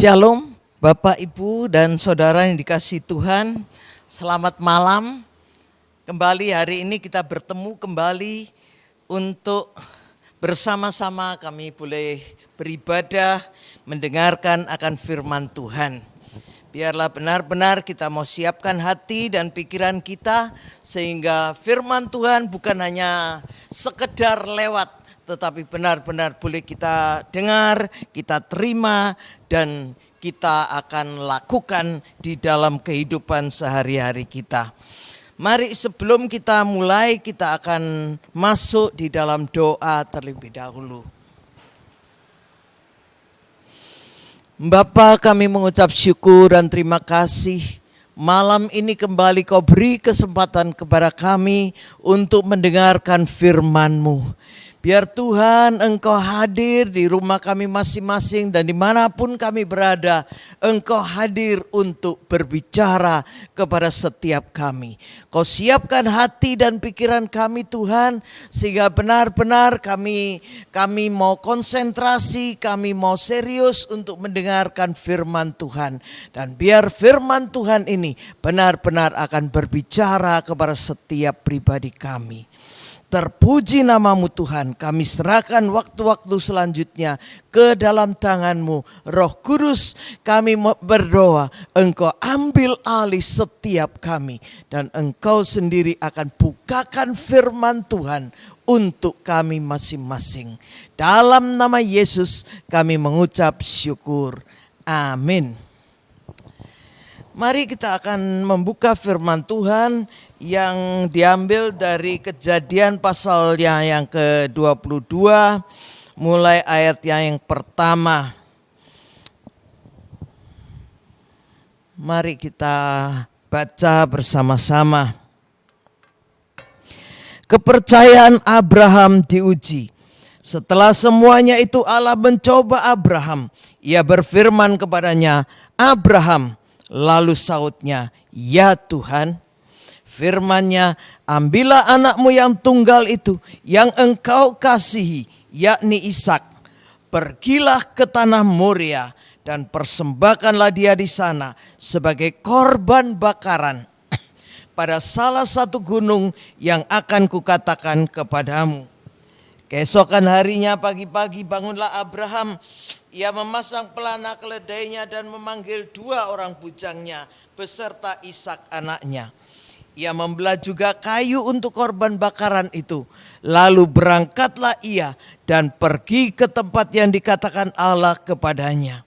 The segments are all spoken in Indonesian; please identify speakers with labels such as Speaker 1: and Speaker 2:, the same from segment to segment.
Speaker 1: Shalom Bapak, Ibu, dan Saudara yang dikasihi Tuhan. Selamat malam. Kembali hari ini kita bertemu kembali untuk bersama-sama kami boleh beribadah, mendengarkan akan firman Tuhan. Biarlah benar-benar kita mau siapkan hati dan pikiran kita sehingga firman Tuhan bukan hanya sekedar lewat, tetapi benar-benar boleh kita dengar, kita terima, dan kita akan lakukan di dalam kehidupan sehari-hari kita. Mari sebelum kita mulai, kita akan masuk di dalam doa terlebih dahulu. Bapa, kami mengucap syukur dan terima kasih. Malam ini kembali Kau beri kesempatan kepada kami untuk mendengarkan firman-Mu. Biar Tuhan Engkau hadir di rumah kami masing-masing dan dimanapun kami berada, Engkau hadir untuk berbicara kepada setiap kami. Kau siapkan hati dan pikiran kami Tuhan, sehingga benar-benar kami mau konsentrasi, kami mau serius untuk mendengarkan firman Tuhan. Dan biar firman Tuhan ini benar-benar akan berbicara kepada setiap pribadi kami. Terpuji nama-Mu Tuhan, kami serahkan waktu-waktu selanjutnya ke dalam tangan-Mu. Roh Kudus, kami berdoa, Engkau ambil alih setiap kami. Dan Engkau sendiri akan bukakan firman Tuhan untuk kami masing-masing. Dalam nama Yesus kami mengucap syukur. Amin. Mari kita akan membuka firman Tuhan yang diambil dari Kejadian pasalnya yang ke-22, mulai ayat yang pertama. Mari kita baca bersama-sama. Kepercayaan Abraham diuji. Setelah semuanya itu Allah mencoba Abraham. Ia berfirman kepadanya, Abraham. Lalu sautnya, ya Tuhan. Firman-Nya, ambillah anakmu yang tunggal itu, yang engkau kasihi, yakni Ishak. Pergilah ke tanah Moria dan persembahkanlah dia di sana sebagai korban bakaran pada salah satu gunung yang akan kukatakan kepadamu. Keesokan harinya pagi-pagi bangunlah Abraham. Ia memasang pelana keledainya dan memanggil 2 orang bujangnya beserta Ishak anaknya. Ia membelah juga kayu untuk korban bakaran itu. Lalu berangkatlah ia dan pergi ke tempat yang dikatakan Allah kepadanya.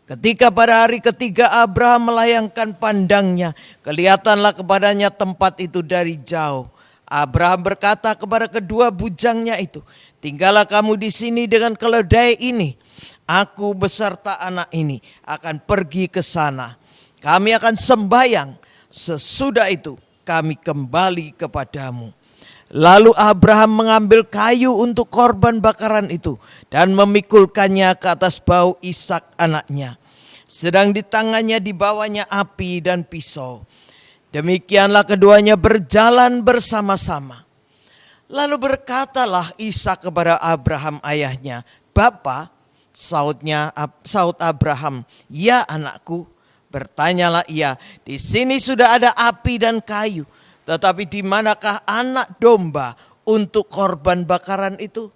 Speaker 1: Ketika pada hari ketiga Abraham melayangkan pandangnya, kelihatanlah kepadanya tempat itu dari jauh. Abraham berkata kepada kedua bujangnya itu, tinggallah kamu di sini dengan keledai ini. Aku beserta anak ini akan pergi ke sana. Kami akan sembahyang. Sesudah itu kami kembali kepadamu. Lalu Abraham mengambil kayu untuk korban bakaran itu dan memikulkannya ke atas bahu Ishak anaknya. Sedang di tangannya dibawanya api dan pisau. Demikianlah keduanya berjalan bersama-sama. Lalu berkatalah Ishak kepada Abraham ayahnya, Bapa. Saut Abraham, ya anakku. Bertanyalah ia, di sini sudah ada api dan kayu, tetapi di manakah anak domba untuk korban bakaran itu?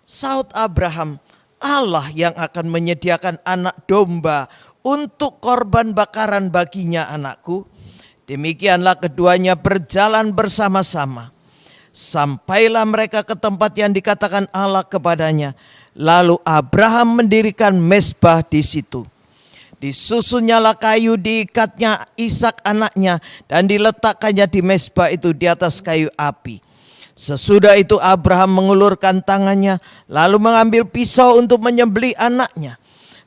Speaker 1: Saut Abraham, Allah yang akan menyediakan anak domba untuk korban bakaran baginya anakku. Demikianlah keduanya berjalan bersama-sama. Sampailah mereka ke tempat yang dikatakan Allah kepadanya. Lalu Abraham mendirikan mezbah di situ. Disusunnyalah kayu, diikatnya Ishak anaknya dan diletakkannya di mezbah itu di atas kayu api. Sesudah itu Abraham mengulurkan tangannya lalu mengambil pisau untuk menyembelih anaknya.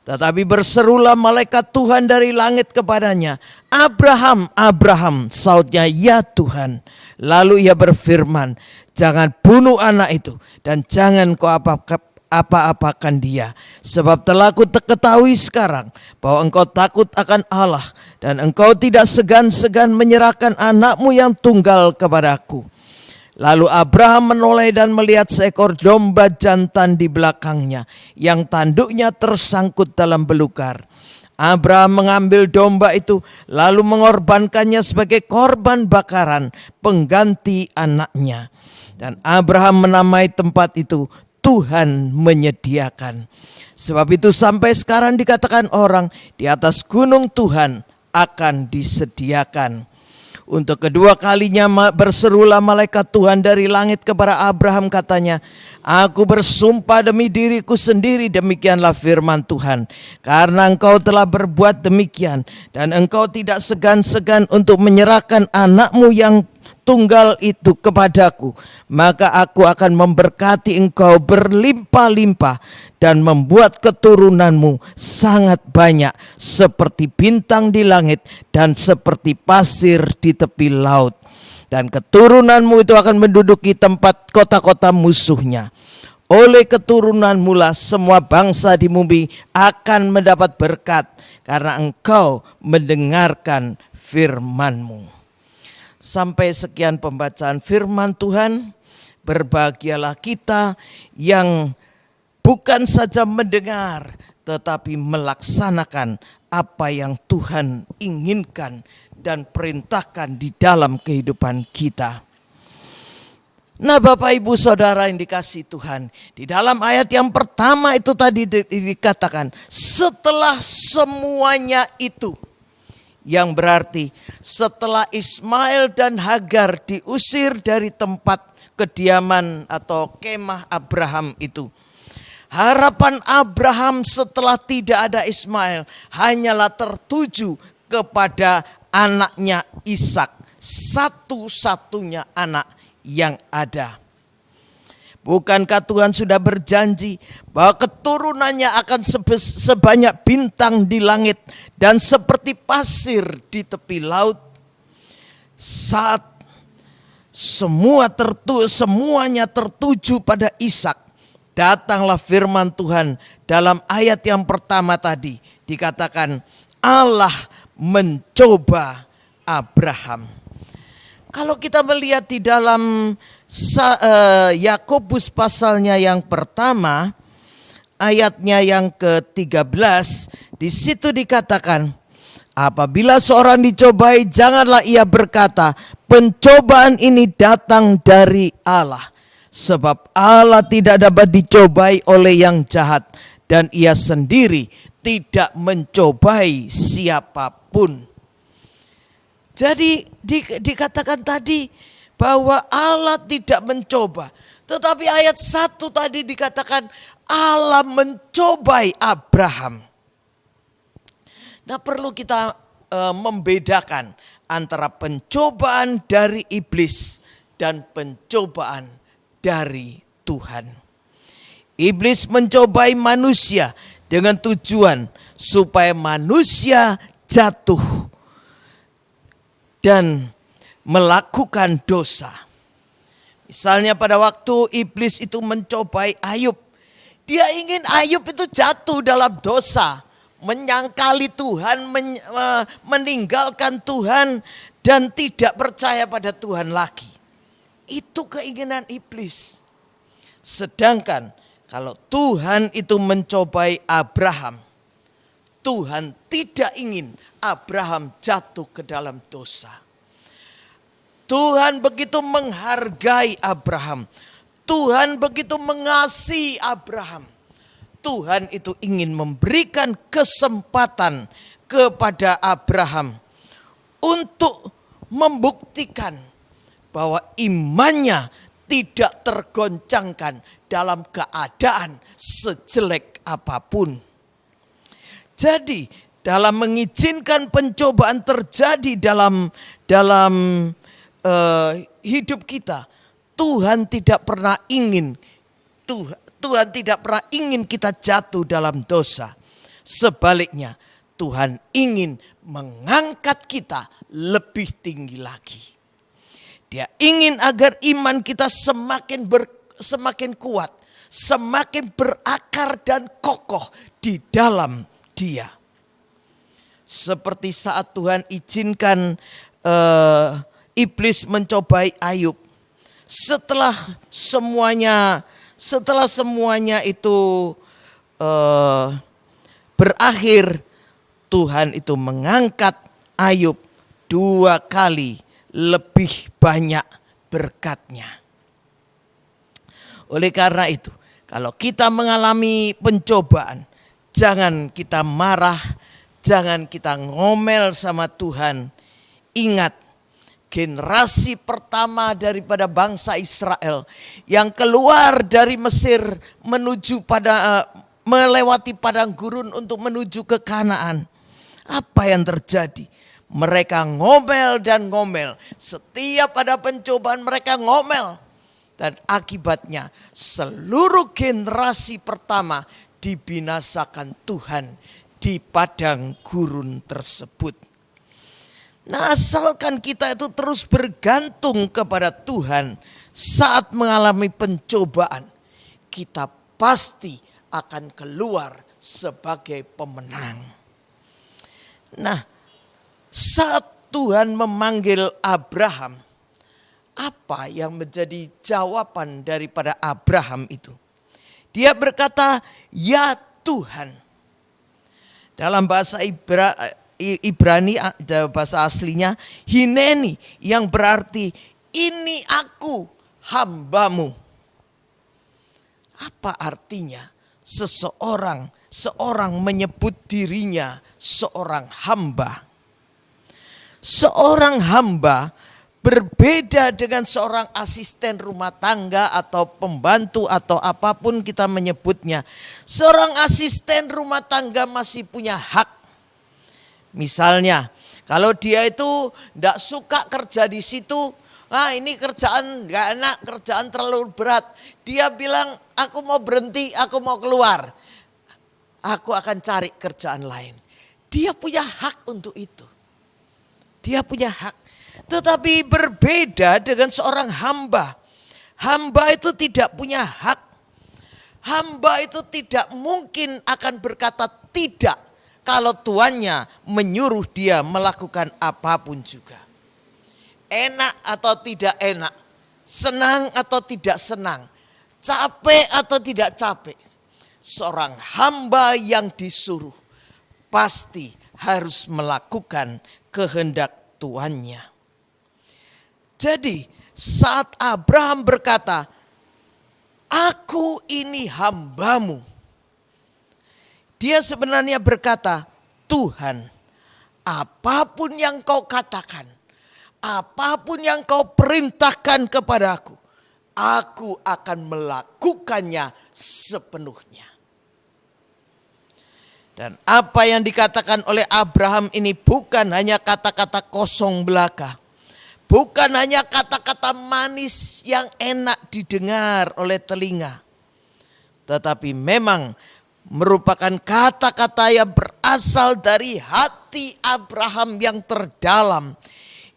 Speaker 1: Tetapi berserulah malaikat Tuhan dari langit kepadanya, Abraham, Abraham. Sautnya, ya Tuhan. Lalu ia berfirman, jangan bunuh anak itu dan jangan kau apa-apakan dia. Sebab telah ku ketahui sekarang bahwa engkau takut akan Allah dan engkau tidak segan-segan menyerahkan anakmu yang tunggal kepadaku. Lalu Abraham menoleh dan melihat seekor domba jantan di belakangnya, yang tanduknya tersangkut dalam belukar. Abraham mengambil domba itu lalu mengorbankannya sebagai korban bakaran pengganti anaknya. Dan Abraham menamai tempat itu Tuhan menyediakan. Sebab itu sampai sekarang dikatakan orang, di atas gunung Tuhan akan disediakan. Untuk kedua kalinya berserulah malaikat Tuhan dari langit kepada Abraham, katanya, "Aku bersumpah demi diriku sendiri, demikianlah firman Tuhan, karena engkau telah berbuat demikian, dan engkau tidak segan-segan untuk menyerahkan anakmu yang tunggal itu kepadaku, maka aku akan memberkati engkau berlimpah-limpah dan membuat keturunanmu sangat banyak seperti bintang di langit dan seperti pasir di tepi laut. Dan keturunanmu itu akan menduduki tempat kota-kota musuhnya. Oleh keturunanmu lah semua bangsa di bumi akan mendapat berkat, karena engkau mendengarkan firman-Mu." Sampai sekian pembacaan firman Tuhan. Berbahagialah kita yang bukan saja mendengar, tetapi melaksanakan apa yang Tuhan inginkan dan perintahkan di dalam kehidupan kita. Nah, Bapak Ibu Saudara yang dikasihi Tuhan, di dalam ayat yang pertama itu tadi dikatakan, setelah semuanya itu, yang berarti setelah Ismail dan Hagar diusir dari tempat kediaman atau kemah Abraham itu, harapan Abraham setelah tidak ada Ismail hanyalah tertuju kepada anaknya Ishak, satu-satunya anak yang ada. Bukankah Tuhan sudah berjanji bahwa keturunannya akan sebanyak bintang di langit dan seperti pasir di tepi laut? Saat semuanya tertuju pada Ishak, datanglah firman Tuhan dalam ayat yang pertama tadi. Dikatakan Allah mencoba Abraham. Kalau kita melihat di dalam Yakobus pasalnya yang pertama, ayatnya yang ke-13, di situ dikatakan, apabila seorang dicobai, janganlah ia berkata, pencobaan ini datang dari Allah. Sebab Allah tidak dapat dicobai oleh yang jahat, dan ia sendiri tidak mencobai siapapun. Jadi dikatakan tadi bahwa Allah tidak mencoba. Tetapi ayat 1 tadi dikatakan Allah mencobai Abraham. Nah, perlu kita membedakan antara pencobaan dari iblis dan pencobaan dari Tuhan. Iblis mencobai manusia dengan tujuan supaya manusia jatuh dan melakukan dosa. Misalnya pada waktu iblis itu mencobai Ayub, dia ingin Ayub itu jatuh dalam dosa, menyangkali Tuhan, meninggalkan Tuhan dan tidak percaya pada Tuhan lagi. Itu keinginan iblis. Sedangkan kalau Tuhan itu mencobai Abraham, Tuhan tidak ingin Abraham jatuh ke dalam dosa. Tuhan begitu menghargai Abraham. Tuhan begitu mengasihi Abraham. Tuhan itu ingin memberikan kesempatan kepada Abraham untuk membuktikan bahwa imannya tidak tergoncangkan dalam keadaan sejelek apapun. Jadi dalam mengizinkan pencobaan terjadi dalam hidup kita, Tuhan tidak pernah ingin kita jatuh dalam dosa. Sebaliknya, Tuhan ingin mengangkat kita lebih tinggi lagi. Dia ingin agar iman kita semakin kuat, semakin berakar dan kokoh di dalam Dia. Seperti saat Tuhan izinkan iblis mencobai Ayub. setelah semuanya itu berakhir, Tuhan itu mengangkat Ayub 2 kali lebih banyak berkatnya. Oleh karena itu, kalau kita mengalami pencobaan, jangan kita marah, jangan kita ngomel sama Tuhan. Ingat, generasi pertama daripada bangsa Israel yang keluar dari Mesir menuju melewati padang gurun untuk menuju ke Kanaan. Apa yang terjadi? Mereka ngomel dan ngomel. Setiap ada pencobaan mereka ngomel. Dan akibatnya seluruh generasi pertama dibinasakan Tuhan di padang gurun tersebut. Nah, asalkan kita itu terus bergantung kepada Tuhan saat mengalami pencobaan, kita pasti akan keluar sebagai pemenang. Nah, saat Tuhan memanggil Abraham, apa yang menjadi jawaban daripada Abraham itu? Dia berkata, "Ya Tuhan." Dalam bahasa Ibrani, bahasa aslinya Hineni, yang berarti ini aku hambamu. Apa artinya? Seorang menyebut dirinya seorang hamba. Seorang hamba berbeda dengan seorang asisten rumah tangga atau pembantu atau apapun kita menyebutnya. Seorang asisten rumah tangga masih punya hak. Misalnya, kalau dia itu tidak suka kerja di situ, ini kerjaan gak enak, kerjaan terlalu berat. Dia bilang, aku mau berhenti, aku mau keluar. Aku akan cari kerjaan lain. Dia punya hak untuk itu. Dia punya hak. Tetapi berbeda dengan seorang hamba. Hamba itu tidak punya hak. Hamba itu tidak mungkin akan berkata tidak kalau tuannya menyuruh dia melakukan apapun juga. Enak atau tidak enak, senang atau tidak senang, capek atau tidak capek. Seorang hamba yang disuruh pasti harus melakukan kehendak tuannya. Jadi saat Abraham berkata, "Aku ini hambamu," dia sebenarnya berkata, "Tuhan, apapun yang kau katakan, apapun yang kau perintahkan kepadaku, aku akan melakukannya sepenuhnya." Dan apa yang dikatakan oleh Abraham ini bukan hanya kata-kata kosong belaka. Bukan hanya kata-kata manis yang enak didengar oleh telinga. Tetapi memang merupakan kata-kata yang berasal dari hati Abraham yang terdalam.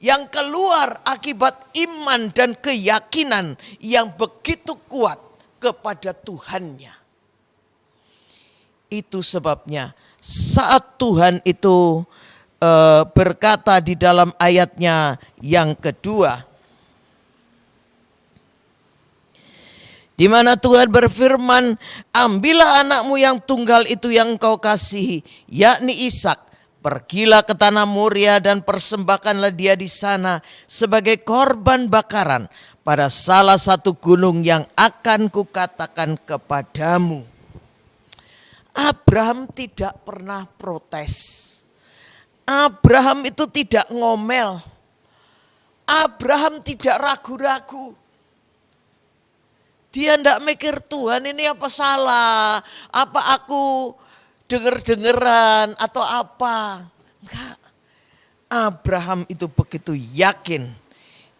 Speaker 1: Yang keluar akibat iman dan keyakinan yang begitu kuat kepada Tuhannya. Itu sebabnya saat Tuhan itu berkata di dalam ayatnya yang kedua, di mana Tuhan berfirman, "Ambillah anakmu yang tunggal itu yang engkau kasihi, yakni Ishak. Pergilah ke tanah Moria dan persembahkanlah dia di sana sebagai korban bakaran pada salah satu gunung yang akan kukatakan kepadamu." Abraham tidak pernah protes. Abraham itu tidak ngomel. Abraham tidak ragu-ragu. Dia tidak mikir, Tuhan ini apa salah? Apa aku denger-dengeran atau apa? Enggak. Abraham itu begitu yakin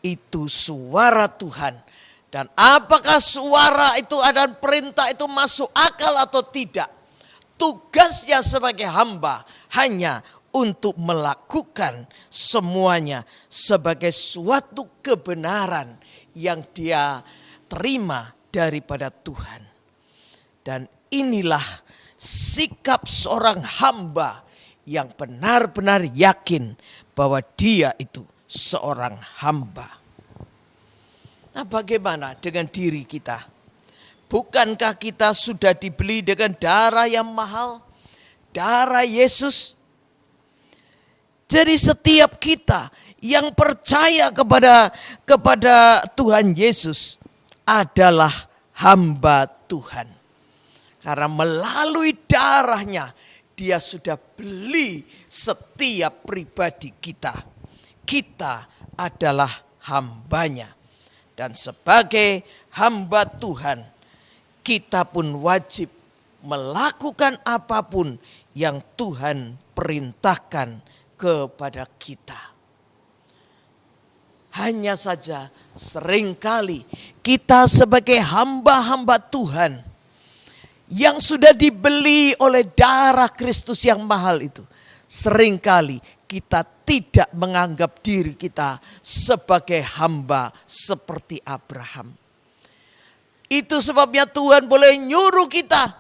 Speaker 1: itu suara Tuhan. Dan apakah suara itu ada perintah itu masuk akal atau tidak? Tugasnya sebagai hamba hanya untuk melakukan semuanya sebagai suatu kebenaran yang dia terima daripada Tuhan. Dan inilah sikap seorang hamba yang benar-benar yakin bahwa dia itu seorang hamba. Nah, bagaimana dengan diri kita? Bukankah kita sudah dibeli dengan darah yang mahal? Darah Yesus. Jadi setiap kita yang percaya kepada Tuhan Yesus adalah hamba Tuhan. Karena melalui darahnya dia sudah beli setiap pribadi kita. Kita adalah hambanya. Dan sebagai hamba Tuhan, kita pun wajib melakukan apapun yang Tuhan perintahkan kepada kita. Hanya saja seringkali kita sebagai hamba-hamba Tuhan yang sudah dibeli oleh darah Kristus yang mahal itu, seringkali kita tidak menganggap diri kita sebagai hamba seperti Abraham. Itu sebabnya Tuhan boleh nyuruh kita.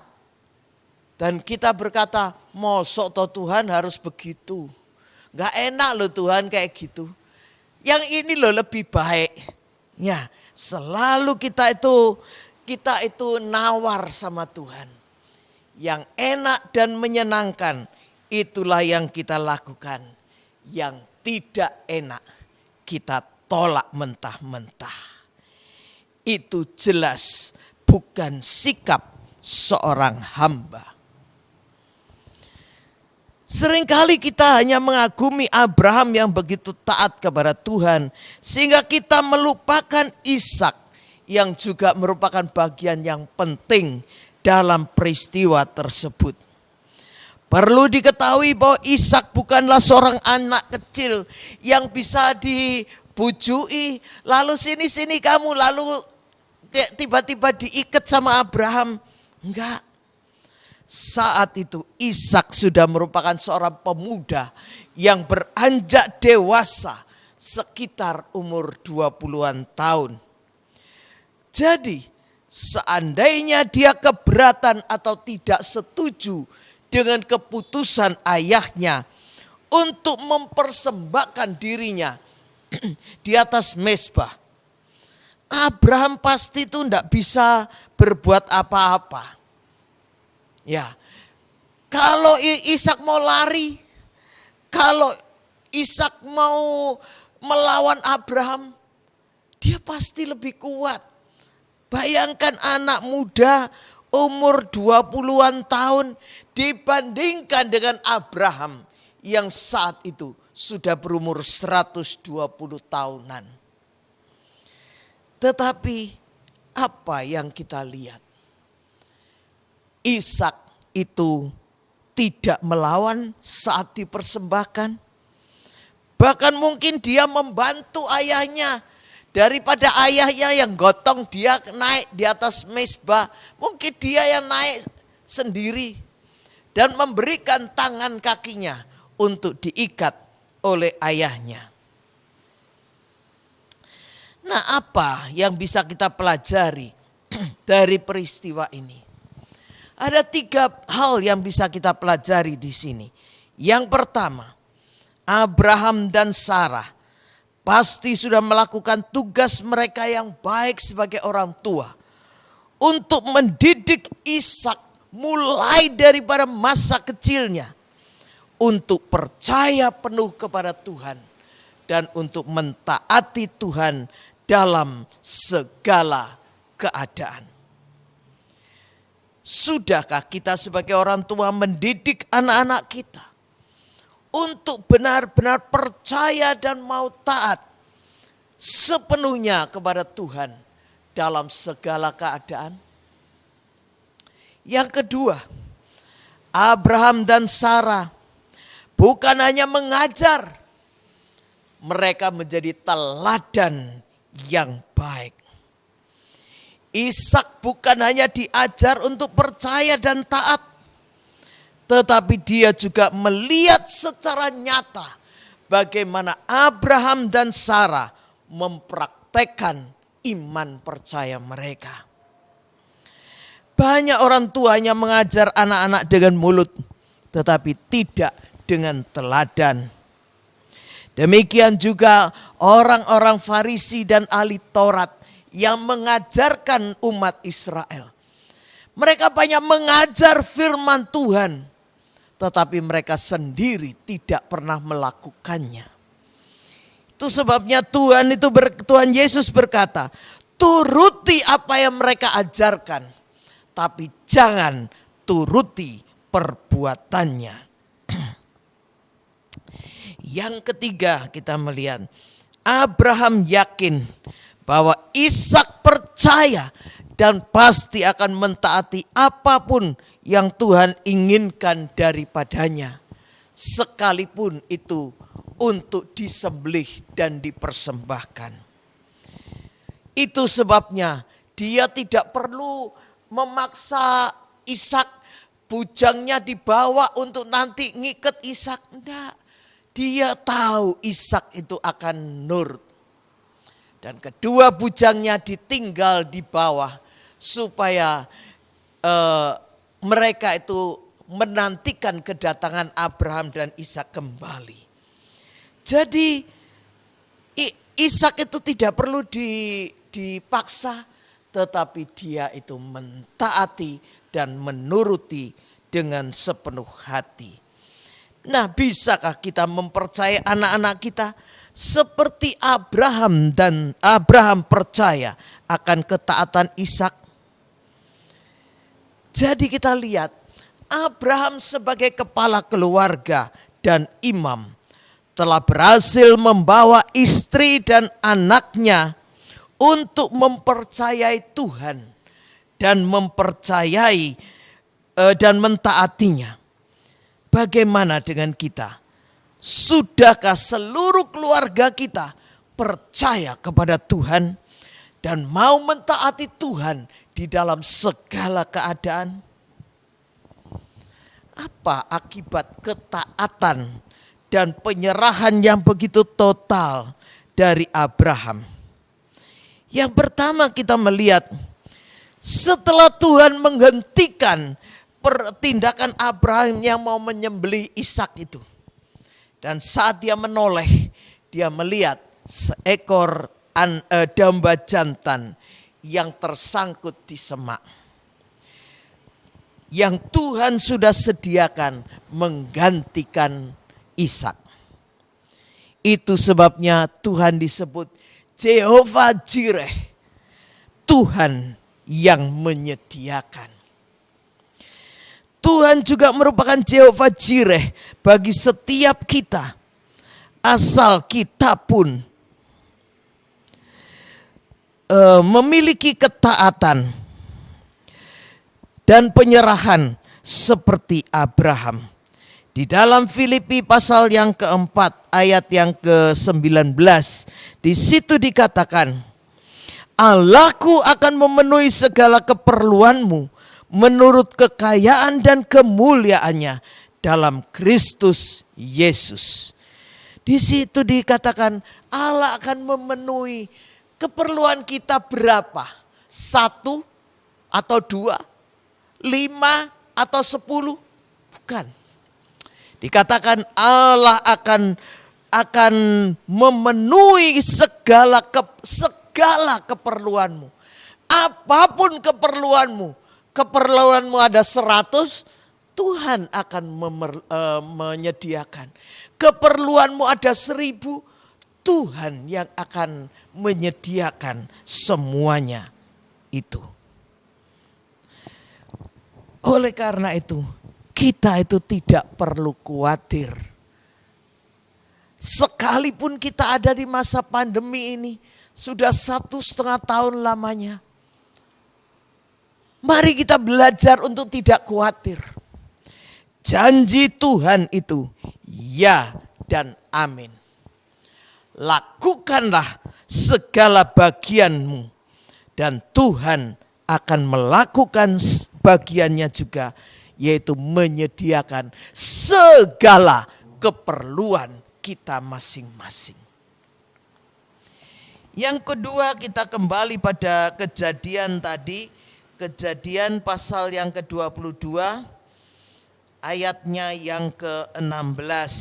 Speaker 1: Dan kita berkata, mosok toh Tuhan harus begitu. Gak enak loh Tuhan kayak gitu. Yang ini loh lebih baik. Ya, selalu kita itu nawar sama Tuhan. Yang enak dan menyenangkan itulah yang kita lakukan. Yang tidak enak kita tolak mentah-mentah. Itu jelas bukan sikap seorang hamba. Seringkali kita hanya mengagumi Abraham yang begitu taat kepada Tuhan, sehingga kita melupakan Ishak yang juga merupakan bagian yang penting dalam peristiwa tersebut. Perlu diketahui bahwa Ishak bukanlah seorang anak kecil yang bisa dibujui, lalu sini kamu, lalu tiba-tiba diikat sama Abraham. Enggak. Saat itu Ishak sudah merupakan seorang pemuda yang beranjak dewasa sekitar umur 20-an tahun. Jadi seandainya dia keberatan atau tidak setuju dengan keputusan ayahnya untuk mempersembahkan dirinya di atas mezbah, Abraham pasti itu tidak bisa berbuat apa-apa. Ya, kalau Ishak mau lari, kalau Ishak mau melawan Abraham, dia pasti lebih kuat. Bayangkan anak muda umur 20-an tahun dibandingkan dengan Abraham yang saat itu sudah berumur 120 tahunan. Tetapi apa yang kita lihat? Ishak itu tidak melawan saat dipersembahkan. Bahkan mungkin dia membantu ayahnya. Daripada ayahnya yang gotong dia naik di atas mezbah, mungkin dia yang naik sendiri. Dan memberikan tangan kakinya untuk diikat oleh ayahnya. Nah, apa yang bisa kita pelajari dari peristiwa ini? Ada 3 hal yang bisa kita pelajari di sini. Yang pertama, Abraham dan Sarah pasti sudah melakukan tugas mereka yang baik sebagai orang tua untuk mendidik Ishak mulai daripada masa kecilnya untuk percaya penuh kepada Tuhan dan untuk mentaati Tuhan dalam segala keadaan. Sudahkah kita sebagai orang tua mendidik anak-anak kita untuk benar-benar percaya dan mau taat sepenuhnya kepada Tuhan dalam segala keadaan? Yang kedua, Abraham dan Sarah bukan hanya mengajar, mereka menjadi teladan yang baik. Ishak bukan hanya diajar untuk percaya dan taat, tetapi dia juga melihat secara nyata bagaimana Abraham dan Sarah mempraktekkan iman percaya mereka. Banyak orang tuanya mengajar anak-anak dengan mulut, tetapi tidak dengan teladan. Demikian juga orang-orang Farisi dan ahli Taurat yang mengajarkan umat Israel. Mereka banyak mengajar firman Tuhan, tetapi mereka sendiri tidak pernah melakukannya. Itu sebabnya Tuhan Yesus berkata, turuti apa yang mereka ajarkan, tapi jangan turuti perbuatannya. Yang ketiga, kita melihat Abraham yakin bahwa Ishak percaya dan pasti akan mentaati apapun yang Tuhan inginkan daripadanya, sekalipun itu untuk disembelih dan dipersembahkan. Itu sebabnya dia tidak perlu memaksa Ishak, bujangnya dibawa untuk nanti ngikat Ishak. Enggak, dia tahu Ishak itu akan nurut. Dan kedua bujangnya ditinggal di bawah supaya mereka itu menantikan kedatangan Abraham dan Ishak kembali. Jadi Ishak itu tidak perlu dipaksa, tetapi dia itu mentaati dan menuruti dengan sepenuh hati. Nah, bisakah kita mempercayai anak-anak kita seperti Abraham, dan Abraham percaya akan ketaatan Ishak? Jadi kita lihat Abraham sebagai kepala keluarga dan imam telah berhasil membawa istri dan anaknya untuk mempercayai Tuhan dan mempercayai dan mentaatinya. Bagaimana dengan kita? Sudahkah seluruh keluarga kita percaya kepada Tuhan dan mau mentaati Tuhan di dalam segala keadaan? Apa akibat ketaatan dan penyerahan yang begitu total dari Abraham? Yang pertama, kita melihat setelah Tuhan menghentikan tindakan Abraham yang mau menyembelih Ishak itu, dan saat dia menoleh, dia melihat seekor domba jantan yang tersangkut di semak, yang Tuhan sudah sediakan menggantikan Ishak. Itu sebabnya Tuhan disebut Jehovah Jireh, Tuhan yang menyediakan. Tuhan juga merupakan Jehovah Jireh bagi setiap kita, asal kita pun memiliki ketaatan dan penyerahan seperti Abraham. Di dalam Filipi pasal yang keempat ayat yang ke-19, di situ dikatakan, Allahku akan memenuhi segala keperluanmu menurut kekayaan dan kemuliaannya dalam Kristus Yesus. Di situ dikatakan Allah akan memenuhi keperluan kita berapa? 1 atau 2, 5 atau 10? Bukan. Dikatakan Allah akan memenuhi segala keperluanmu. Apapun keperluanmu ada 100, Tuhan akan menyediakan. Keperluanmu ada 1000, Tuhan yang akan menyediakan semuanya itu. Oleh karena itu, kita itu tidak perlu khawatir. Sekalipun kita ada di masa pandemi ini, sudah 1,5 tahun lamanya. Mari kita belajar untuk tidak khawatir. Janji Tuhan itu ya dan amin. Lakukanlah segala bagianmu dan Tuhan akan melakukan bagiannya juga, yaitu menyediakan segala keperluan kita masing-masing. Yang kedua, kita kembali pada Kejadian tadi. Kejadian pasal yang ke-22 ayatnya yang ke-16.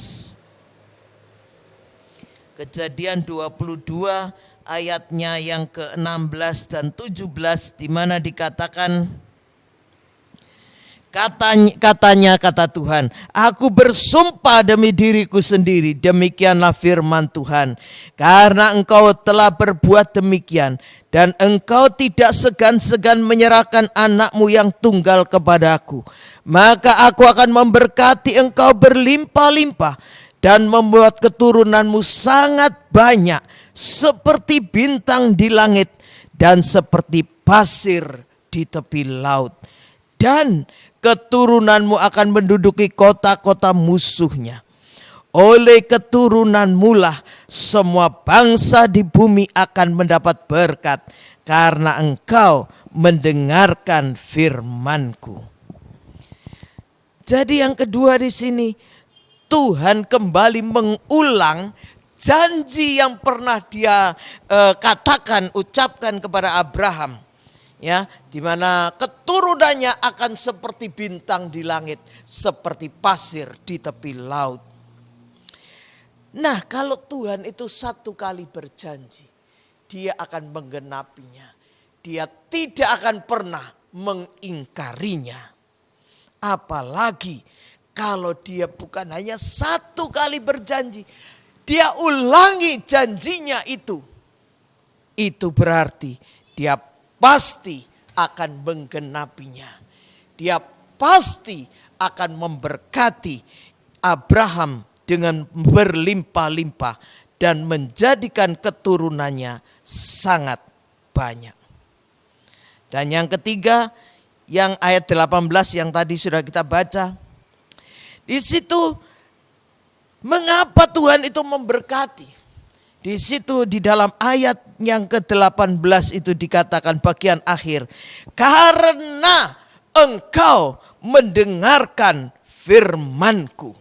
Speaker 1: Kejadian 22 ayatnya yang ke-16 dan 17 di mana dikatakan, kata Tuhan, aku bersumpah demi diriku sendiri, demikianlah firman Tuhan, karena engkau telah berbuat demikian, dan engkau tidak segan-segan menyerahkan anakmu yang tunggal kepadaku, maka aku akan memberkati engkau berlimpah-limpah, dan membuat keturunanmu sangat banyak, seperti bintang di langit, dan seperti pasir di tepi laut. Dan keturunanmu akan menduduki kota-kota musuhnya. Oleh keturunanmu lah semua bangsa di bumi akan mendapat berkat, karena engkau mendengarkan firman-Ku. Jadi yang kedua di sini, Tuhan kembali mengulang janji yang pernah Dia ucapkan kepada Abraham. Ya, di mana keturunannya akan seperti bintang di langit, seperti pasir di tepi laut. Nah, kalau Tuhan itu satu kali berjanji, Dia akan menggenapinya. Dia tidak akan pernah mengingkarinya. Apalagi kalau Dia bukan hanya satu kali berjanji, Dia ulangi janjinya itu. Itu berarti Dia pasti akan menggenapinya. Dia pasti akan memberkati Abraham dengan berlimpah-limpah dan menjadikan keturunannya sangat banyak. Dan yang ketiga, yang ayat 18 yang tadi sudah kita baca. Di situ mengapa Tuhan itu memberkati? Di situ di dalam ayat yang ke-18 itu dikatakan bagian akhir, karena engkau mendengarkan firman-Ku.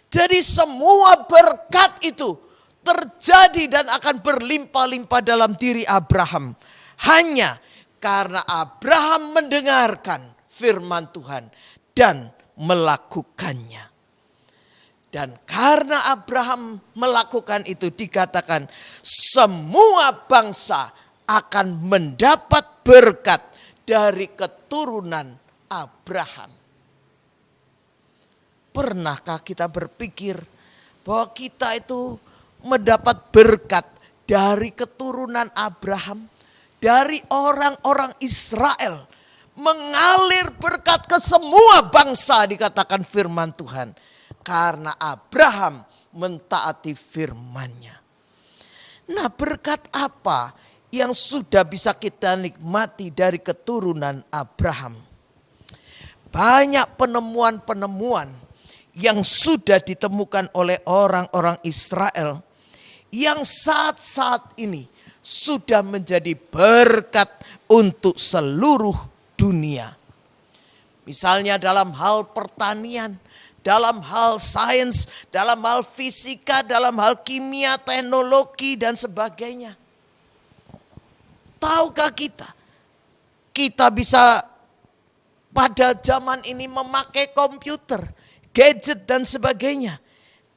Speaker 1: Jadi semua berkat itu terjadi dan akan berlimpah-limpah dalam diri Abraham. Hanya karena Abraham mendengarkan firman Tuhan dan melakukannya. Dan karena Abraham melakukan itu, dikatakan semua bangsa akan mendapat berkat dari keturunan Abraham. Pernahkah kita berpikir bahwa kita itu mendapat berkat dari keturunan Abraham, dari orang-orang Israel, mengalir berkat ke semua bangsa, dikatakan firman Tuhan. Karena Abraham mentaati firman-Nya. Nah, berkat apa yang sudah bisa kita nikmati dari keturunan Abraham? Banyak penemuan-penemuan yang sudah ditemukan oleh orang-orang Israel yang saat-saat ini sudah menjadi berkat untuk seluruh dunia. Misalnya dalam hal pertanian, dalam hal sains, dalam hal fisika, dalam hal kimia, teknologi, dan sebagainya. Tahukah kita bisa pada zaman ini memakai komputer, gadget, dan sebagainya.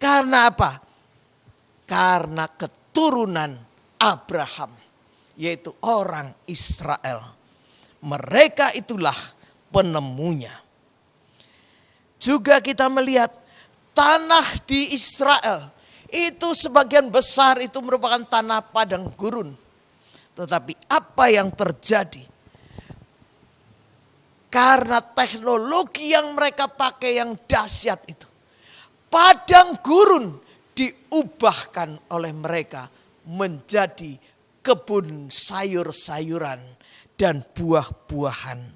Speaker 1: Karena apa? Karena keturunan Abraham, yaitu orang Israel. Mereka itulah penemunya. Juga kita melihat tanah di Israel itu sebagian besar itu merupakan tanah padang gurun. Tetapi apa yang terjadi? Karena teknologi yang mereka pakai yang dahsyat itu, padang gurun diubahkan oleh mereka menjadi kebun sayur-sayuran dan buah-buahan.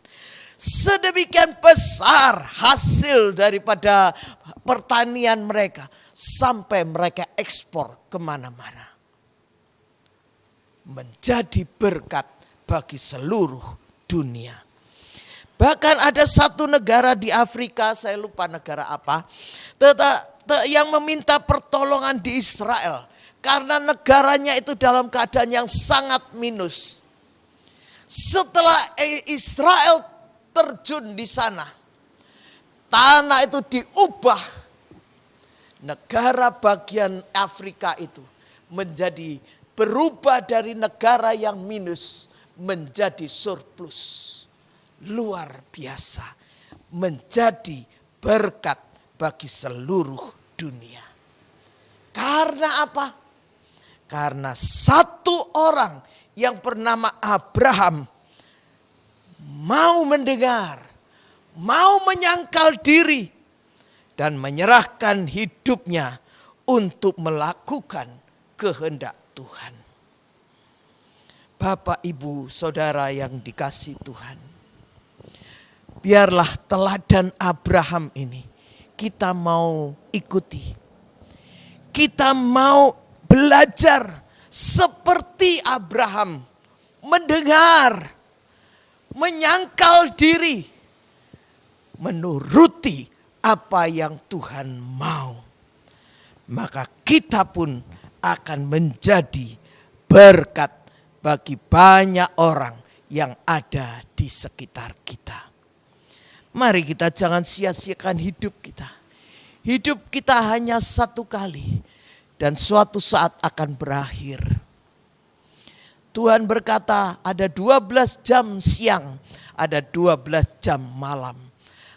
Speaker 1: Sedemikian besar hasil daripada pertanian mereka sampai mereka ekspor kemana-mana. Menjadi berkat bagi seluruh dunia. Bahkan ada satu negara di Afrika, saya lupa negara apa, yang meminta pertolongan di Israel. Karena negaranya itu dalam keadaan yang sangat minus. Setelah Israel terjun di sana, tanah itu diubah, negara bagian Afrika itu menjadi berubah dari negara yang minus menjadi surplus. Luar biasa, menjadi berkat bagi seluruh dunia. Karena apa? Karena satu orang yang bernama Abraham mau mendengar, mau menyangkal diri, dan menyerahkan hidupnya untuk melakukan kehendak Tuhan. Bapak, Ibu, Saudara yang dikasihi Tuhan, biarlah teladan Abraham ini kita mau ikuti. Kita mau belajar seperti Abraham, mendengar, menyangkal diri, menuruti apa yang Tuhan mau. Maka kita pun akan menjadi berkat bagi banyak orang yang ada di sekitar kita. Mari kita jangan sia-siakan hidup kita. Hidup kita hanya satu kali dan suatu saat akan berakhir. Tuhan berkata ada 12 jam siang, ada 12 jam malam.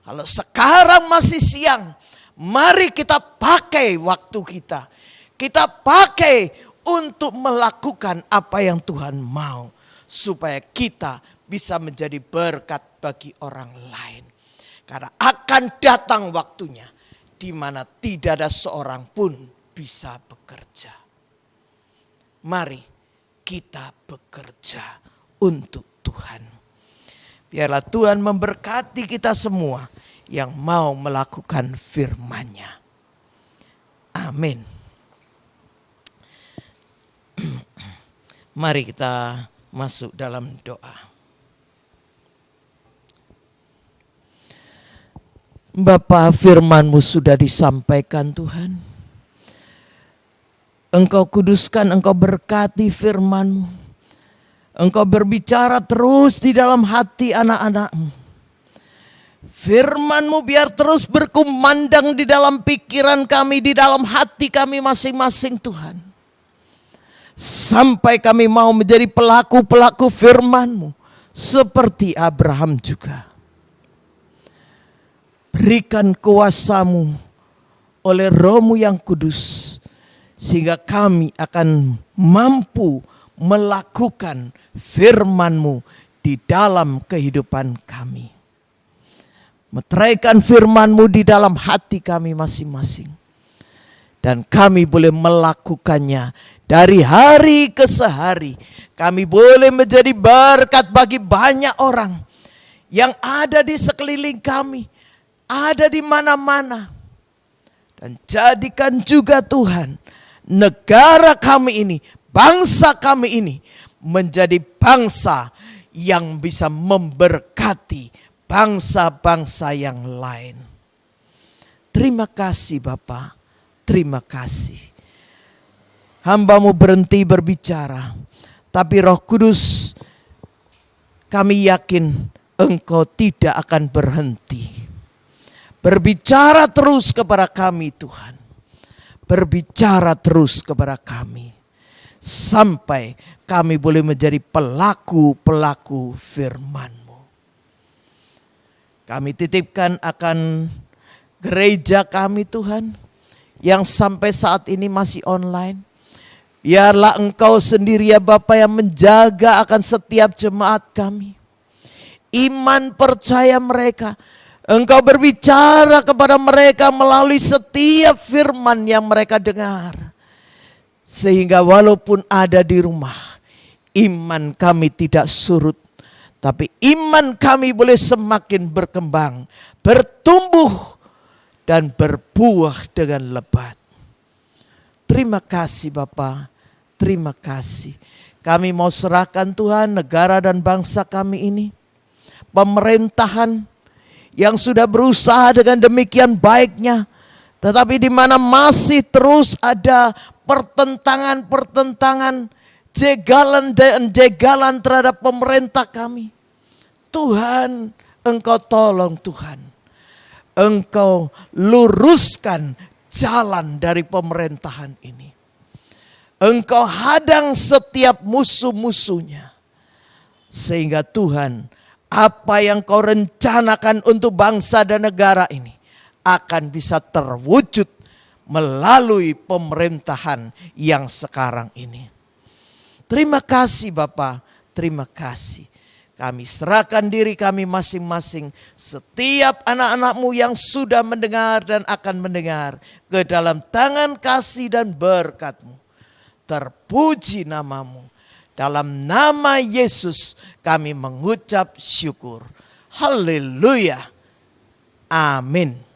Speaker 1: Kalau sekarang masih siang, mari kita pakai waktu kita. Kita pakai untuk melakukan apa yang Tuhan mau. Supaya kita bisa menjadi berkat bagi orang lain. Karena akan datang waktunya di mana tidak ada seorang pun bisa bekerja. Mari kita bekerja untuk Tuhan. Biarlah Tuhan memberkati kita semua yang mau melakukan firman-Nya. Amin. Mari kita masuk dalam doa. Bapa, firman-Mu sudah disampaikan Tuhan. Engkau kuduskan, Engkau berkati firman-Mu. Engkau berbicara terus di dalam hati anak-anak-Mu. Firman-Mu biar terus berkumandang di dalam pikiran kami, di dalam hati kami masing-masing Tuhan. Sampai kami mau menjadi pelaku-pelaku firman-Mu. Seperti Abraham juga. Berikan kuasa-Mu oleh Roh-Mu yang kudus. Sehingga kami akan mampu melakukan firman-Mu di dalam kehidupan kami. Meteraikan firman-Mu di dalam hati kami masing-masing. Dan kami boleh melakukannya dari hari ke hari. Kami boleh menjadi berkat bagi banyak orang yang ada di sekeliling kami. Ada di mana-mana. Dan jadikan juga Tuhan negara kami ini, bangsa kami ini menjadi bangsa yang bisa memberkati bangsa-bangsa yang lain. Terima kasih Bapa, terima kasih. Hamba-Mu berhenti berbicara, tapi Roh Kudus kami yakin Engkau tidak akan berhenti. Berbicara terus kepada kami Tuhan. Berbicara terus kepada kami. Sampai kami boleh menjadi pelaku-pelaku firman-Mu. Kami titipkan akan gereja kami Tuhan. Yang sampai saat ini masih online. Biarlah Engkau sendiri ya Bapa yang menjaga akan setiap jemaat kami. Iman percaya mereka. Engkau berbicara kepada mereka melalui setiap firman yang mereka dengar. Sehingga walaupun ada di rumah, iman kami tidak surut. Tapi iman kami boleh semakin berkembang, bertumbuh, dan berbuah dengan lebat. Terima kasih Bapa, terima kasih. Kami mau serahkan Tuhan negara dan bangsa kami ini. Pemerintahan yang sudah berusaha dengan demikian baiknya, tetapi di mana masih terus ada pertentangan-pertentangan, jegalan dan jegalan terhadap pemerintah kami. Tuhan, Engkau tolong Tuhan. Engkau luruskan jalan dari pemerintahan ini. Engkau hadang setiap musuh-musuhnya. Sehingga Tuhan, apa yang kau rencanakan untuk bangsa dan negara ini akan bisa terwujud melalui pemerintahan yang sekarang ini. Terima kasih Bapa, terima kasih. Kami serahkan diri kami masing-masing, setiap anak-anak-Mu yang sudah mendengar dan akan mendengar, ke dalam tangan kasih dan berkat-Mu. Terpuji nama-Mu. Dalam nama Yesus kami mengucap syukur. Haleluya. Amin.